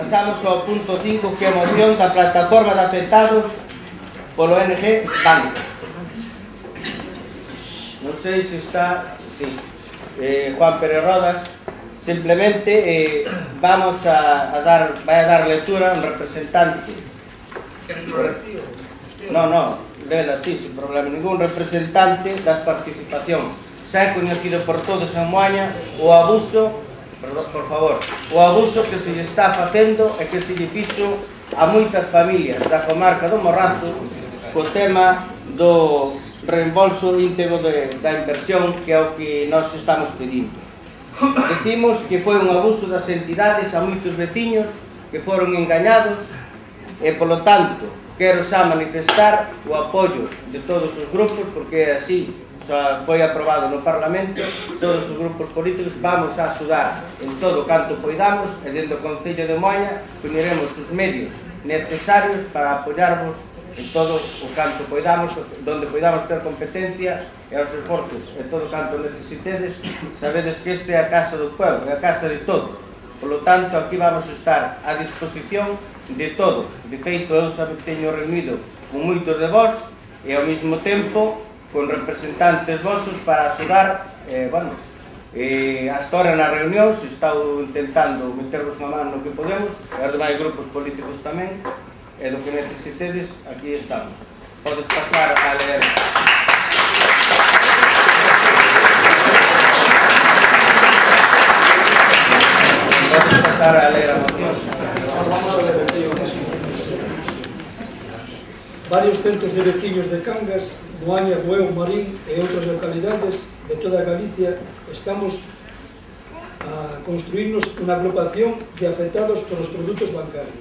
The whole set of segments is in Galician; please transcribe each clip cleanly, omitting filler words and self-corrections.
Pasamos ao punto 5, que é a moción da plataforma de afectados polo ONG Banco. Non sei se está... Sí. Juan Pérez Rodas. Simplemente vamos a dar, vai a dar lectura a un representante. No, lela ti, sin problema ningún, representante das participacións. Xa é coñecido por todos en Moaña o abuso, por favor, o abuso que se lle está facendo e que se lle fixo a moitas familias da comarca do Morrazo co tema do reembolso íntegro da inversión, que é o que nós estamos pedindo. Decimos que foi un abuso das entidades a moitos veciños que foron engañados e, polo tanto, quero xa manifestar o apoio de todos os grupos, porque así xa foi aprobado no Parlamento. Todos os grupos políticos vamos a axudar en todo canto poidamos e dentro do Concello de Moaña poñeremos os medios necesarios para apoiarvos en todo o canto poidamos, donde poidamos ter competencia e os esforzos en todo canto necesitedes. Sabedes que este é a casa do pueblo, é a casa de todos. Por lo tanto, aquí vamos a estar a disposición de todo. De feito, eu xa teño reunido con moitos de vós e ao mesmo tempo con representantes vosos para axudar. Hasta ahora na reunión se está intentando metervos unha mano no que podemos, e os demais grupos políticos tamén, e do que necesitedes, aquí estamos. Podes pasar a ler. Podes pasar a ler a moción. Vamos a ler aquí o mesmo. Varios centos de veciños de Cangas, Moaña, Bueu, Marín e outras localidades de toda Galicia estamos a construirnos unha agrupación de afectados polos produtos bancarios,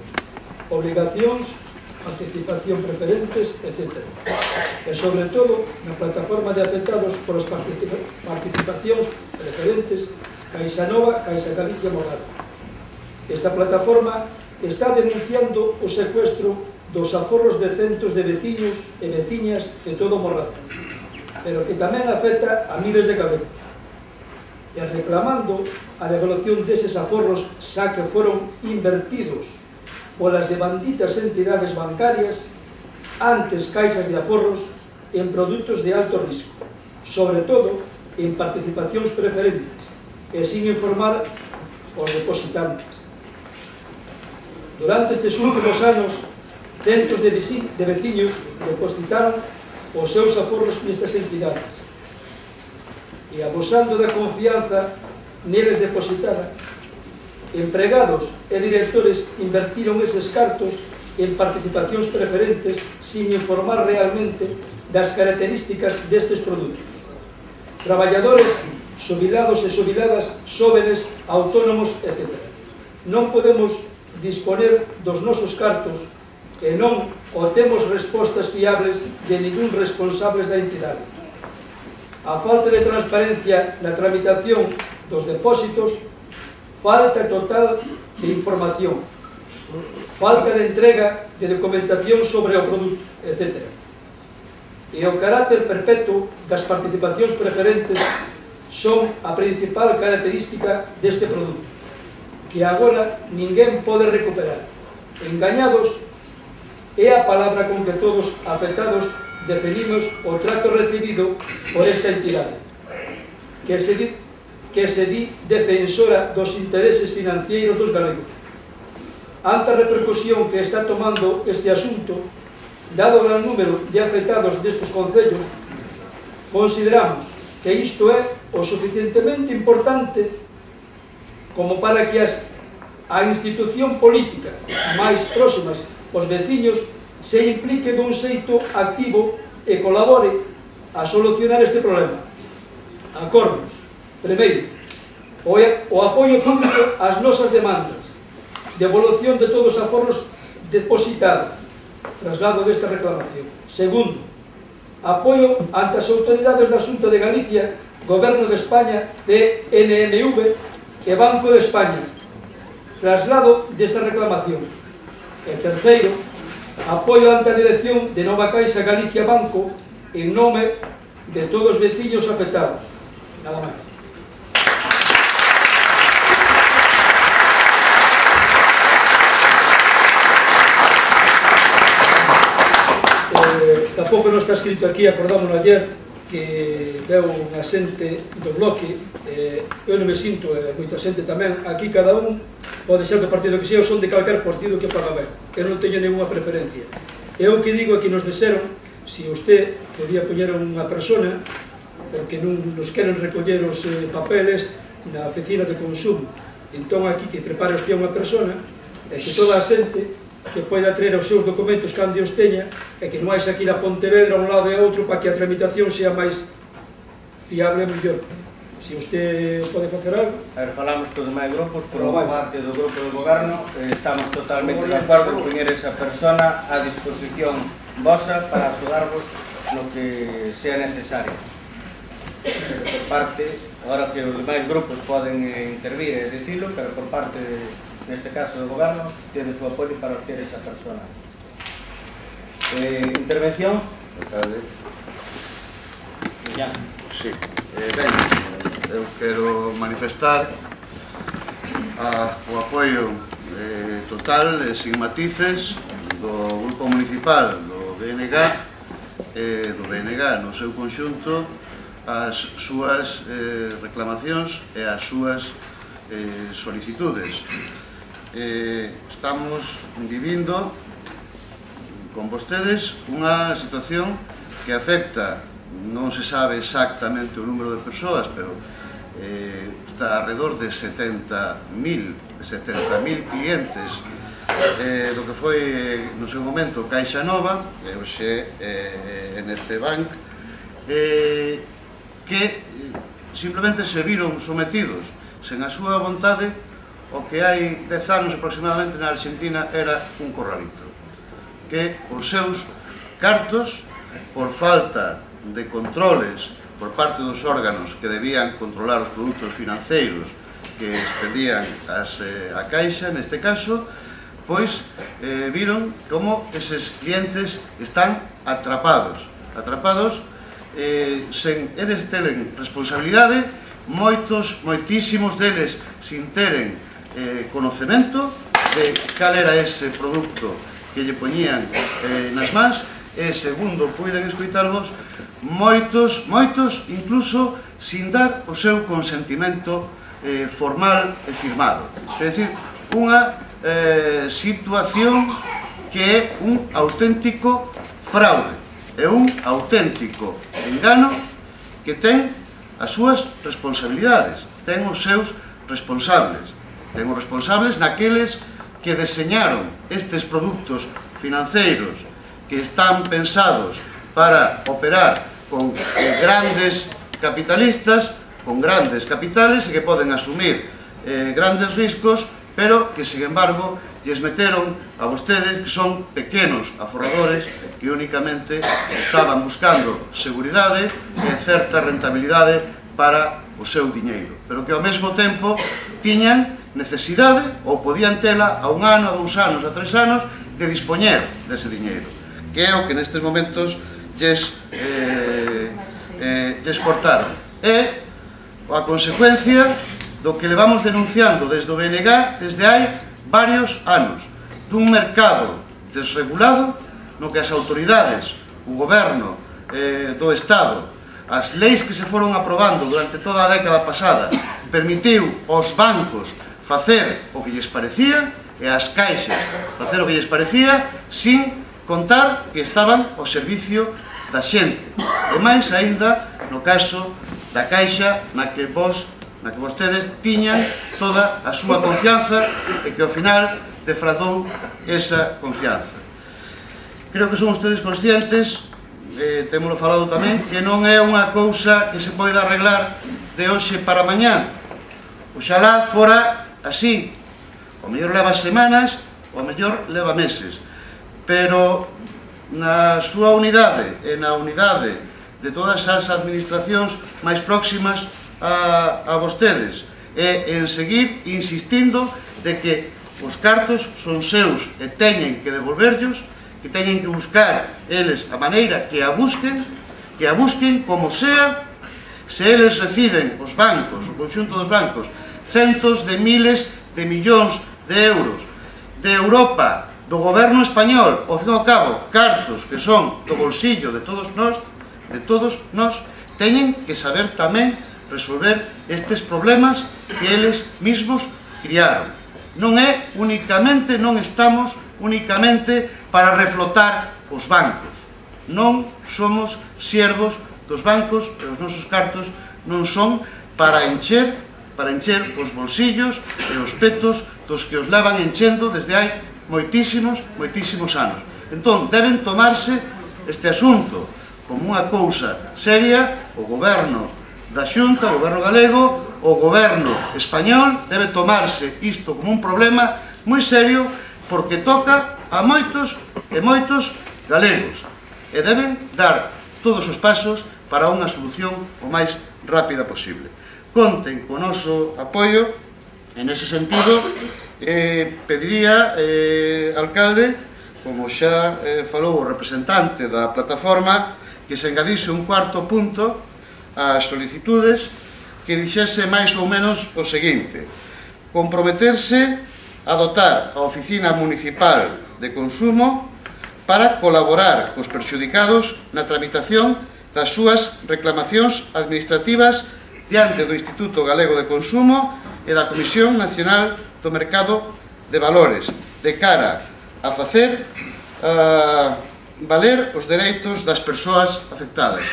obligacións, participación preferentes, etc. E, sobre todo, na plataforma de afectados polas participacións preferentes Caixa Nova, Caixa Galicia Morrazo. Esta plataforma está denunciando o secuestro dos aforros de centos de veciños e veciñas de todo Morrazo, pero que tamén afecta a miles de galegos, e reclamando a devolución deses aforros xa que foron invertidos polas devanditas entidades bancarias, antes caixas de aforros, en produtos de alto risco, sobre todo en participacións preferentes, e sin informar os depositantes. Durante estes últimos anos, centos de veciños depositaron os seus aforros nestas entidades, e abusando da confianza neles depositada, empregados e directores invertiron eses cartos en participacións preferentes sin informar realmente das características destes produtos. Traballadores, xubilados e xubiladas, xóvenes, autónomos, etc. Non podemos disponer dos nosos cartos e non obtemos respostas fiables de ningún responsables da entidade. A falta de transparencia na tramitación dos depósitos, falta total de información, falta de entrega de documentación sobre o produto, etc. E o carácter perpetuo das participacións preferentes son a principal característica deste produto, que agora ninguén pode recuperar. Engañados é a palabra con que todos afectados definimos o trato recibido por esta entidade, que se di defensora dos intereses financeiros dos galegos. Ante a repercusión que está tomando este asunto, dado o gran número de afectados destes concellos, consideramos que isto é o suficientemente importante como para que a institución política máis próximas aos veciños se implique dun xeito activo e colabore a solucionar este problema. Acordos. Primeiro, o apoio público ás nosas demandas, devolución de todos os aforros depositados, traslado desta reclamación. Segundo, apoio ante as autoridades da Xunta de Galicia, Goberno de España, CNMV e Banco de España, traslado desta reclamación. E terceiro, apoio ante a dirección de Nova Caixa Galicia Banco en nome de todos os veciños afectados. Nada máis. tampouco non está escrito aquí, acordámonos ayer, que deu unha xente do bloque, eu non me sinto, moita xente tamén, aquí cada un pode ser do partido que sea, ou son de calquer partido que paga ben, que non teño ninguna preferencia. Eu que digo é que nos dixeron, se usted podía poñer unha persona, porque non nos queren recoller os papeles na oficina de consumo, entón aquí que prepare usted unha persona, e que toda a xente que poida traer os seus documentos cando os teña, e que non hai aquí a Pontevedra a un lado e a outro para que a tramitación sea máis fiable e mellor. Se usted pode facer algo... A ver, falamos con os demais grupos, por parte do grupo de goberno, estamos totalmente de acordo en poñer esa persona a disposición vosa para axudarvos no que sea necesario. Por parte, agora que os demais grupos poden intervir e dicilo, pero por parte neste caso do goberno, tiene o seu apoio para obter esa persona. Intervencións? Ya. Sí. Ben, eu quero manifestar o apoio total e sin matices do Grupo Municipal do BNG no seu conxunto, as súas reclamacións e as súas solicitudes. Estamos vivindo con vostedes unha situación que afecta, non se sabe exactamente o número de persoas, pero está alrededor de 70.000 clientes do que foi no seu momento Caixa Nova, e hoxe NC Bank, que simplemente se viron sometidos sen a súa vontade o que hai 10 anos aproximadamente na Argentina era un corralito, que os seus cartos, por falta de controles por parte dos órganos que debían controlar os produtos financeiros que expedían a Caixa, neste caso, pois viron como eses clientes están atrapados sen eles teren responsabilidade, moitísimos deles sin teren conocemento de cal era ese produto que lle poñían nas mans, e segundo puiden escoitarvos, moitos incluso sin dar o seu consentimento formal e firmado. É dicir, unha situación que é un auténtico fraude, é un auténtico engano que ten as súas responsabilidades, ten os seus responsables. Ten os responsables naqueles que deseñaron estes produtos financeiros que están pensados para operar con grandes capitalistas, con grandes capitales e que poden asumir grandes riscos, pero que, sin embargo, lles meteron a vostedes que son pequenos aforradores que únicamente estaban buscando seguridade e certa rentabilidade para o seu diñeiro, pero que ao mesmo tempo tiñan necesidade, ou podían tela a 1 ano, a 2 anos, a 3 anos, de dispoñer dese diñeiro, que é o que nestes momentos lles cortaron. É a consecuencia do que levamos denunciando desde o BNG desde hai varios anos, dun mercado desregulado no que as autoridades, o goberno do Estado, as leis que se foron aprobando durante toda a década pasada, permitiu aos bancos facer o que lles parecía e as caixas facer o que lles parecía sin contar que estaban ao servicio da xente. E máis aínda no caso da Caixa na que vostedes tiñan toda a súa confianza e que ao final defraudou esa confianza. Creo que son ustedes conscientes, témolo falado tamén, que non é unha cousa que se pode arreglar de hoxe para mañá. Oxalá fora así, o mellor leva semanas, o mellor leva meses, pero na súa unidade e na unidade de todas as administracións máis próximas a vostedes e en seguir insistindo de que os cartos son seus e teñen que devolverllos, que teñen que buscar eles a maneira que a busquen como sea. Se eles reciben os bancos, o conxunto dos bancos, centos de miles de millóns de euros de Europa, do goberno español, ao fin e ao cabo, cartos que son do bolsillo de todos nós, teñen que saber tamén resolver estes problemas que eles mismos criaron. Non estamos únicamente para reflotar os bancos. Non somos siervos dos bancos e os nosos cartos non son para encher os bolsillos e os petos dos que os levan enchendo desde hai moitísimos anos. Entón, deben tomarse este asunto como unha cousa seria. O goberno da Xunta, o goberno galego, o goberno español debe tomarse isto como un problema moi serio, porque toca a moitos e moitos galegos, e deben dar todos os pasos para unha solución o máis rápida posible. Conten co noso apoio. En ese sentido, pediría, alcalde, como xa falou o representante da plataforma, que se engadise un cuarto punto ás solicitudes, que dixese máis ou menos o seguinte: comprometerse a dotar a Oficina Municipal de Consumo para colaborar cos perxudicados na tramitación das súas reclamacións administrativas diante do Instituto Galego de Consumo e da Comisión Nacional do Mercado de Valores, de cara a facer valer os dereitos das persoas afectadas.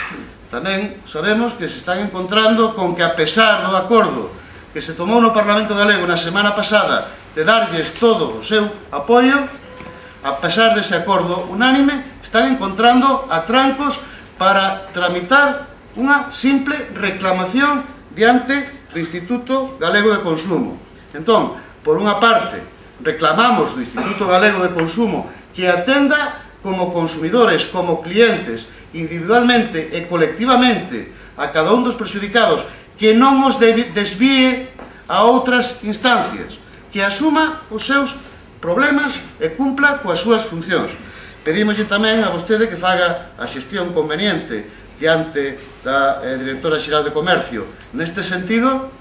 Tamén sabemos que se están encontrando con que, a pesar do acordo que se tomou no Parlamento Galego na semana pasada de darlles todo o seu apoio, a pesar dese acordo unánime, están encontrando atrancos para tramitar unha simple reclamación diante do Instituto Galego de Consumo. Entón, por unha parte, reclamamos do Instituto Galego de Consumo que atenda como consumidores, como clientes, individualmente e colectivamente a cada un dos perxudicados, que non os desvíe a outras instancias, que asuma os seus problemas e cumpla coas súas funcións. Pedímoslle tamén a vostede que faga a xestión conveniente diante da Directora Xeral de Comercio neste sentido,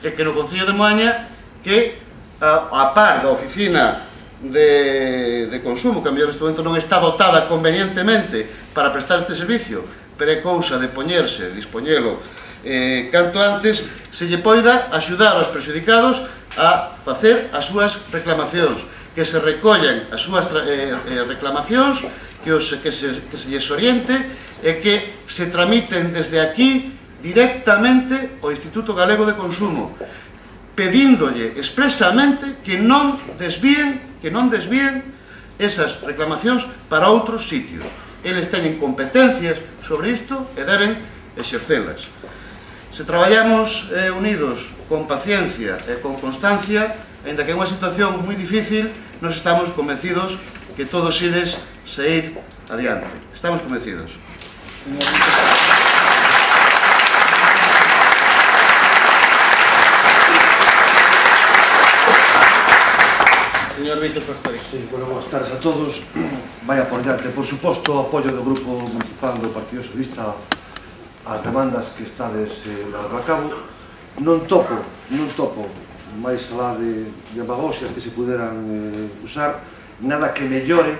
e que no Concello de Moaña, que a par da Oficina de Consumo, que a mellor neste momento non está dotada convenientemente para prestar este servicio, pero é cousa de poñerse, dispoñelo canto antes, se lle poida axudar aos perxudicados a facer as súas reclamacións, que se recollan as súas reclamacións, que se lles oriente e que se tramiten desde aquí directamente ao Instituto Galego de Consumo, pedíndolle expresamente que non desvíen esas reclamacións para outros sitios. Eles teñen competencias sobre isto e deben exercelas. Se traballamos unidos con paciencia e con constancia, aínda que é unha situación moi difícil, nos estamos convencidos que todos ides sair adiante. Estamos convencidos. Señor Víctor Pastori. Sí, bueno, boas tardes a todos. Vai apoiarte, por suposto, o apoio do Grupo Municipal do Partido Socialista ás demandas que estades levando a cabo. Non topo, máis alá de demagoxias que se puderan usar, nada que mellore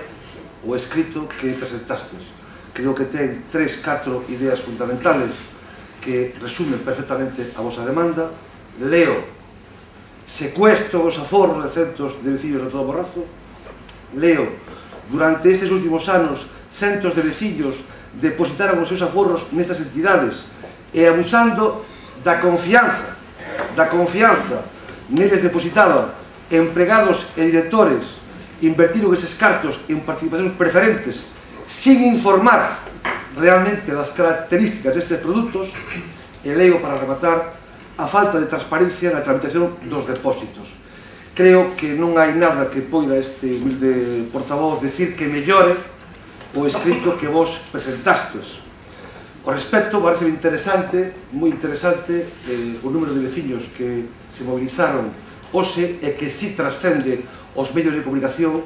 o escrito que presentastes. Creo que ten 3-4 ideas fundamentales que resumen perfectamente a vosa demanda. Leo: secuestro dos aforros de centros de veciños de todo Borrazo. Leo: durante estes últimos anos, centros de veciños depositaron os seus aforros nestas entidades e, abusando da confianza neles depositaban empregados e directores, invertiron eses cartos en participacións preferentes sin informar realmente das características destes produtos. E leo, para rematar, a falta de transparencia na tramitación dos depósitos. Creo que non hai nada que poida este humilde portavoz decir que mellore o escrito que vos presentastes. O respecto, parece interesante, moi interesante, o número de veciños que se movilizaron hoxe e que si trascende os medios de comunicación,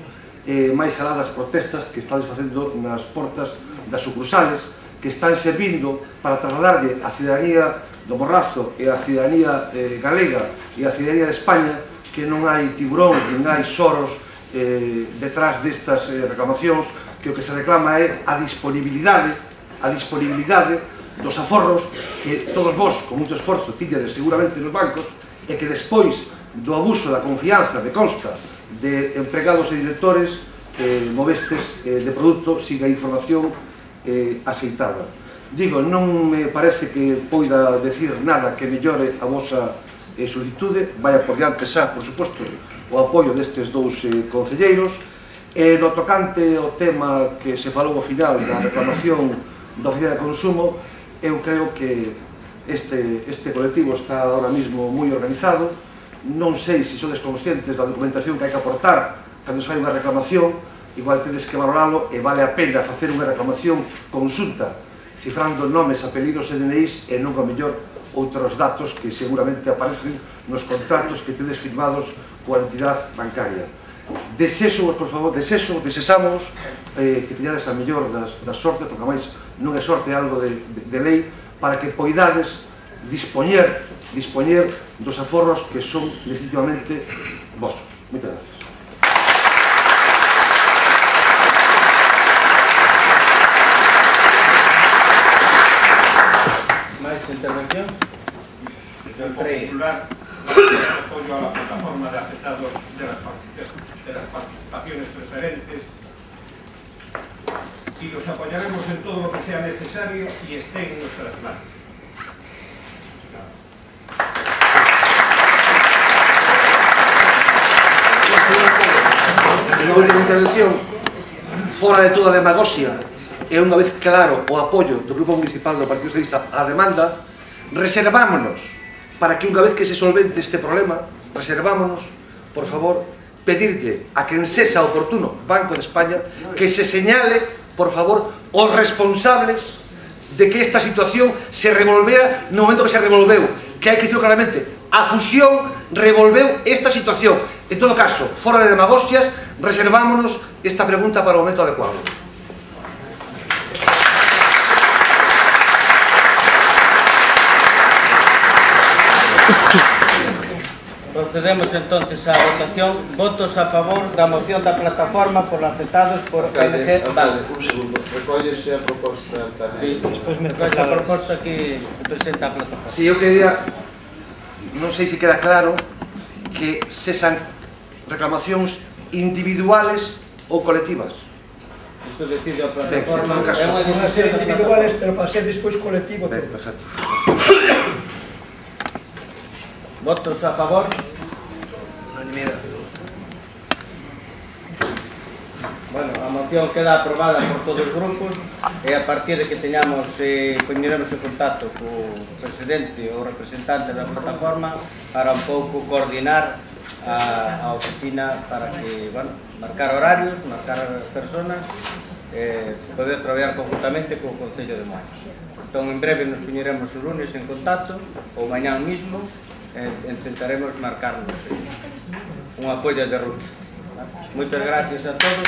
máis alá das protestas que están facendo nas portas das sucursales, que están servindo para trasladarlle a cidadanía do Borrazo e a cidadanía galega e a cidadanía de España que non hai tiburóns, non hai Soros detrás destas reclamacións, que o que se reclama é a disponibilidade dos aforros que todos vos, con moito esforzo, tiñades seguramente nos bancos, e que despois do abuso da confianza de consta de empregados e directores movestes de produto sin a información aceitada. Digo, non me parece que poida decir nada que mellore a vosa solicitude, vai por diante xa, por suposto, o apoio destes dous concelleiros. No tocante ao tema que se falou ao final da reclamación da Oficina de Consumo, eu creo que este colectivo está ahora mismo moi organizado. Non sei se sodes conscientes da documentación que hai que aportar cando se fai unha reclamación, igual tedes que valoralo e vale a pena facer unha reclamación consulta, cifrando nomes, apelidos e DNIs e non a mellor outros datos que seguramente aparecen nos contratos que tedes firmados coa entidade bancaria. Desexo, por favor, desexamos que teñades a mellor das sortes, porque máis non é sorte, é algo de lei, para que poidades dispoñer dos aforros que son legítimamente vosos. Moitas gracias. Máis intervencións? Por popular, apoyo a la plataforma de afectados de las participaciones preferentes y los apoyaremos en todo lo que sea necesario y esté en nuestras manos. Na última intervención, fora de toda demagoxia e unha vez claro o apoio do Grupo Municipal do Partido Socialista á demanda, reservámonos para que unha vez que se solvente este problema, reservámonos, por favor, pedirlle a quen sexa oportuno, Banco de España, que se señale, por favor, os responsables de que esta situación se revolvera no momento que se revolveu, que hai que dicirlo claramente, a fusión revolveu esta situación. En todo caso, fora de demagoxias, reservámonos esta pregunta para o momento adecuado. Procedemos entonces á votación. Votos a favor da moción da plataforma por aceptados por PNG Banco. Un segundo, recóllese a proposta tamén. Recolle a proposta que presenta a plataforma. Si eu quería, non sei se queda claro, que sesan reclamacións individuales ou colectivas. Isto decide a Ben, plataforma. en todo caso, É unha Van a decisión ser da individuales, plataforma. pero para ser despois colectivo. Ben, perfecto. Votos a favor. Bueno, a moción queda aprobada por todos os grupos e a partir de que teñamos, poñeremos en contacto co presidente ou representante da plataforma para un pouco coordinar a oficina para que, bueno, marcar horarios, marcar personas, poder traballar conjuntamente co Concello de Moaña. Entón, en breve nos poñeremos o lunes en contacto ou mañán mismo intentaremos marcarnos unha folla de ruta. Moitas gracias a todos.